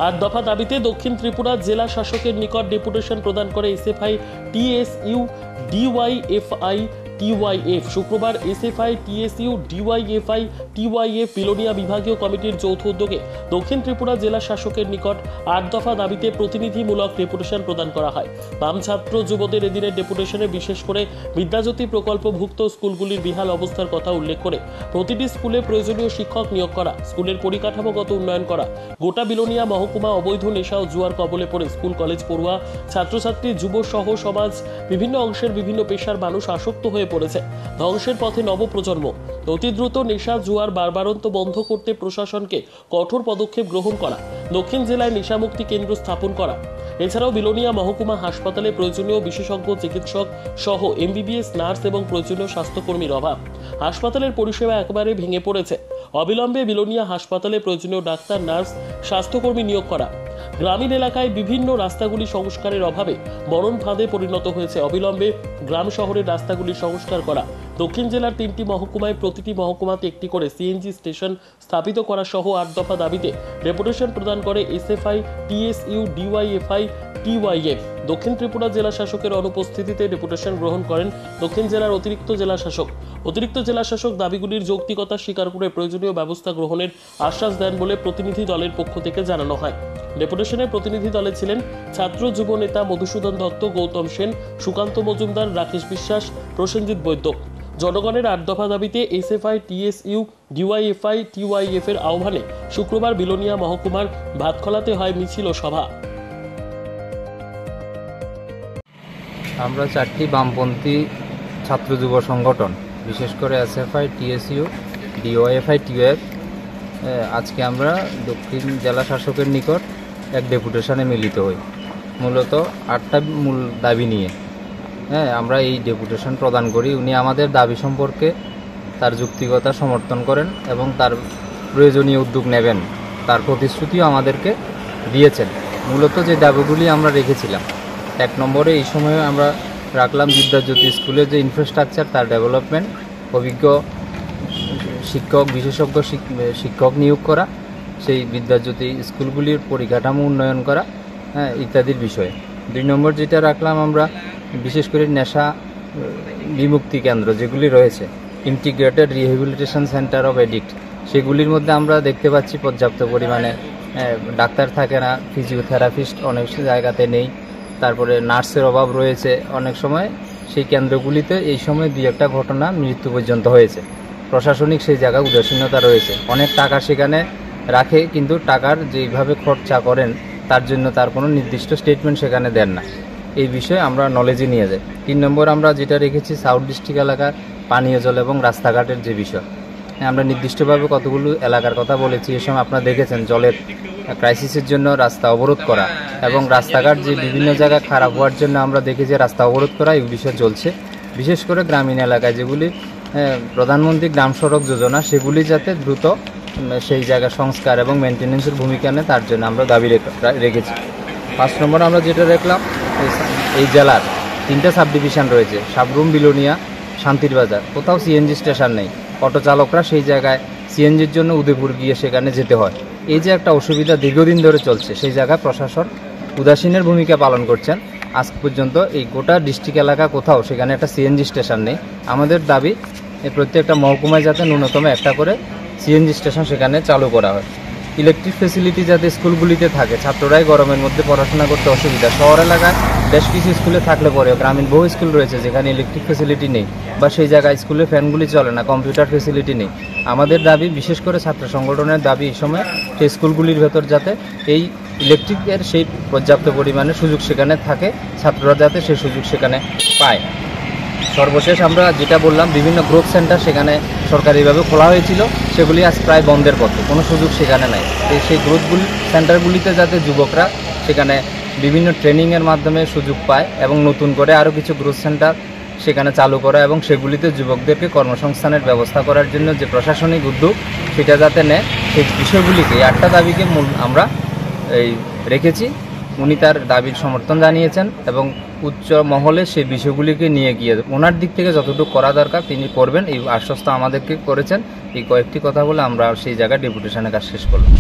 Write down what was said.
আর দফা দাবিতে দক্ষিণ ত্রিপুরা জেলা শাসকের নিকট ডেপুটেশন প্রদান করে এসএফআই টিএসইউ ডিওয়াইএফআই টিওয়াইএফ। শুক্রবার SFI TSU DYFI TYF Belonia বিভাগীয় কমিটির যৌথ উদ্যোগে দক্ষিণ ত্রিপুরা জেলা শাসকের নিকট 8 দফা দাবিতে প্রতিনিধিমূলক ডেপুটেশন প্রদান করা হয়। বাম ছাত্র যুবদের এদিনের ডেপুটেশনে বিশেষ করে বিদ্যাজ্যোতি প্রকল্পভুক্ত স্কুলগুলির বিহাল অবস্থার কথা উল্লেখ করে প্রতিটি স্কুলে প্রয়োজনীয় শিক্ষক নিয়োগ করা, স্কুলের পরিকাঠামোগত উন্নয়ন করা, গোটা বিলোনিয়া মহকুমা অবৈধ নেশা ও জুয়ার কবলে পড়ে স্কুল কলেজ পড়ুয়া ছাত্রছাত্রী যুব সহ সমাজ বিভিন্ন অংশের বিভিন্ন পেশার মানুষ আসক্ত হয়ে পড়েছে। ধ্বংসের পথে নবপ্রজন্ম। অতি দ্রুত নেশা জুয়ার বারবারন্ত বন্ধ করতে প্রশাসনকে কঠোর পদক্ষেপ গ্রহণ করা, দক্ষিণ জেলায় নেশামুক্তি কেন্দ্র স্থাপন করা, এছাড়াও বিলোনিয়া মহকুমা হাসপাতালে প্রয়োজনীয় বিশেষজ্ঞ চিকিৎসক সহ এমবিবিএস নার্স এবং প্রয়োজনীয় স্বাস্থ্যকর্মীর অভাব। হাসপাতালের পরিষেবা একেবারে ভেঙে পড়েছে। অবিলম্বে বিলোনিয়া হাসপাতালে প্রয়োজনীয় ডাক্তার, নার্স, স্বাস্থ্যকর্মী নিয়োগ করা। গ্রামীণ এলাকায় বিভিন্ন রাস্তাগুলি সংস্কারের অভাবে মরণ ফাঁদে পরিণত হয়েছে। অবিলম্বে গ্রাম শহরের রাস্তাগুলি সংস্কার করা। দক্ষিণ জেলার 3টি মহকুমায় প্রতিটি মহকুমাতে একটি করে সিএনজি স্টেশন স্থাপিত করা সহ 8 দফা দাবিতে ডেপুটেশন প্রদান করে এসএফআই টিএসইউ ডিওয়াইএফআই টিওয়াইএফ। দক্ষিণ ত্রিপুরা জেলা শাসকের অনুপস্থিতিতে ডেপুটেশন গ্রহণ করেন দক্ষিণ জেলার অতিরিক্ত জেলা শাসক। অতিরিক্ত জেলা শাসক দাবিগুলির যৌক্তিকতা স্বীকার করে প্রয়োজনীয় ব্যবস্থা গ্রহণের আশ্বাস দেন বলে প্রতিনিধি দলের পক্ষ থেকে জানানো হয়। ডেপুটেশনে প্রতিনিধি দলে ছিলেন ছাত্র যুব নেতা মধুসূদন দত্ত, গৌতম সেন, সুকান্ত মজুমদার, রাকেশ বিশ্বাস, প্রসেনজিৎ বৈদ্য। জনগণের 8 দফা দাবিতে এসএফআই টিএসইউ ডিওয়াইএফআই টিওয়াইএফ এর আহ্বানে শুক্রবার বিলোনিয়া মহকুমার ভাতখলাতে হয় মিছিল ও সভা। আমরা 4টি বামপন্থী ছাত্র যুব সংগঠন, বিশেষ করে এসএফআই টিএসইউ ডিওয়াইএফআই টিওএফ, আজকে আমরা দক্ষিণ জেলা শাসকের নিকট এক ডেপুটেশনে মিলিত হই। মূলত 8টা মূল দাবি নিয়ে আমরা এই ডেপুটেশন প্রদান করি। উনি আমাদের দাবি সম্পর্কে তার যুক্তিকতা সমর্থন করেন এবং তার প্রয়োজনীয় উদ্যোগ নেবেন, তার প্রতিশ্রুতিও আমাদেরকে দিয়েছেন। মূলত যে দাবিগুলি আমরা রেখেছিলাম, 1 নম্বরে এই সময়ে আমরা রাখলাম বিদ্যাজ্যোতি স্কুলের যে ইনফ্রাস্ট্রাকচার তার ডেভেলপমেন্ট, অভিজ্ঞ শিক্ষক, বিশেষজ্ঞ শিক্ষক নিয়োগ করা, সেই বিদ্যাজ্যোতি স্কুলগুলির পরিকাঠামো উন্নয়ন করা ইত্যাদির বিষয়ে। 2 নম্বর যেটা রাখলাম আমরা, বিশেষ করে নেশা বিমুক্তি কেন্দ্র যেগুলি রয়েছে, integrated rehabilitation centre of addict, সেগুলির মধ্যে আমরা দেখতে পাচ্ছি পর্যাপ্ত পরিমাণে ডাক্তার থাকে না, ফিজিওথেরাপিস্ট অনেক জায়গাতে নেই, তারপরে নার্সের অভাব রয়েছে। অনেক সময় সেই কেন্দ্রগুলিতে এই সময় 2-1টা ঘটনা মৃত্যু পর্যন্ত হয়েছে। প্রশাসনিক সেই জায়গায় উদাসীনতা রয়েছে। অনেক টাকা সেখানে রাখে, কিন্তু টাকার যেইভাবে খরচা করেন তার জন্য তার কোনো নির্দিষ্ট স্টেটমেন্ট সেখানে দেন না। এই বিষয়ে আমরা নলেজে নিয়ে যাই। 3 নম্বর আমরা যেটা রেখেছি, সাউথ ডিস্ট্রিক্ট এলাকার পানীয় জল এবং রাস্তাঘাটের যে বিষয়, আমরা নির্দিষ্টভাবে কতগুলো এলাকার কথা বলেছি। এ সময় আপনারা দেখেছেন জলের ক্রাইসিসের জন্য রাস্তা অবরোধ করা এবং রাস্তাঘাট যে বিভিন্ন জায়গায় খারাপ হওয়ার জন্য আমরা দেখি যে রাস্তা অবরোধ করা, এই বিষয় চলছে। বিশেষ করে গ্রামীণ এলাকায় যেগুলি প্রধানমন্ত্রী গ্রাম সড়ক যোজনা, সেগুলি যাতে দ্রুত সেই জায়গা সংস্কার এবং মেনটেন্যান্সের ভূমিকা নেয়, তার জন্য আমরা দাবি রেখেছি। 5 নম্বর আমরা যেটা দেখলাম, এই জেলার 3টা সাব ডিভিশন রয়েছে, সাবরুম, বিলোনিয়া, শান্তির বাজার, কোথাও সিএনজি স্টেশন নেই। অটো চালকরা সেই জায়গায় সিএনজির জন্য উদয়পুর গিয়ে সেখানে যেতে হয়। এই যে একটা অসুবিধা দীর্ঘদিন ধরে চলছে, সেই জায়গায় প্রশাসন উদাসীনের ভূমিকা পালন করছেন। আজ পর্যন্ত এই গোটা ডিস্ট্রিক্ট এলাকা কোথাও সেখানে একটা সিএনজি স্টেশন নেই। আমাদের দাবি প্রত্যেকটা মহকুমায় যাতে ন্যূনতম একটা করে সিএনজি স্টেশন সেখানে চালু করা হয়। ইলেকট্রিক ফেসিলিটি যাতে স্কুলগুলিতে থাকে, ছাত্ররাই গরমের মধ্যে পড়াশোনা করতে অসুবিধা। শহর এলাকায় বেশ কিছু স্কুলে থাকলে পরেও গ্রামীণ বহু স্কুল রয়েছে যেখানে ইলেকট্রিক ফেসিলিটি নেই, বা সেই জায়গায় স্কুলে ফ্যানগুলি চলে না, কম্পিউটার ফেসিলিটি নেই। আমাদের দাবি, বিশেষ করে ছাত্র সংগঠনের দাবি, এই সময় সেই স্কুলগুলির ভেতর যাতে এই ইলেকট্রিকের সেই পর্যাপ্ত পরিমাণে সুযোগ সেখানে থাকে, ছাত্ররা যাতে সেই সুযোগ সেখানে পায়। সর্বশেষ আমরা যেটা বললাম, বিভিন্ন গ্রোথ সেন্টার সেখানে সরকারিভাবে খোলা হয়েছিল, সেগুলি আজ প্রায় বন্ধের পথে, কোনো সুযোগ সেখানে নাই। সেই গ্রোথগুলি সেন্টারগুলিতে যাতে যুবকরা সেখানে বিভিন্ন ট্রেনিংয়ের মাধ্যমে সুযোগ পায় এবং নতুন করে আরও কিছু গ্রোথ সেন্টার সেখানে চালু করা এবং সেগুলিতে যুবকদেরকে কর্মসংস্থানের ব্যবস্থা করার জন্য যে প্রশাসনিক উদ্যোগ সেটা যাতে নেয়, সেই বিষয়গুলিকে 8টা দাবিকে মূল আমরা রেখেছি। উনি তার দাবির সমর্থন জানিয়েছেন এবং উচ্চ মহলে সেই বিষয়গুলিকে নিয়ে গিয়ে ওনার দিক থেকে যতটুকু করা দরকার তিনি করবেন, এই আশ্বস্ত আমাদেরকে করেছেন। এই কয়েকটি কথা বলে আমরা সেই জায়গায় ডেপুটেশনের কাজ শেষ করলাম।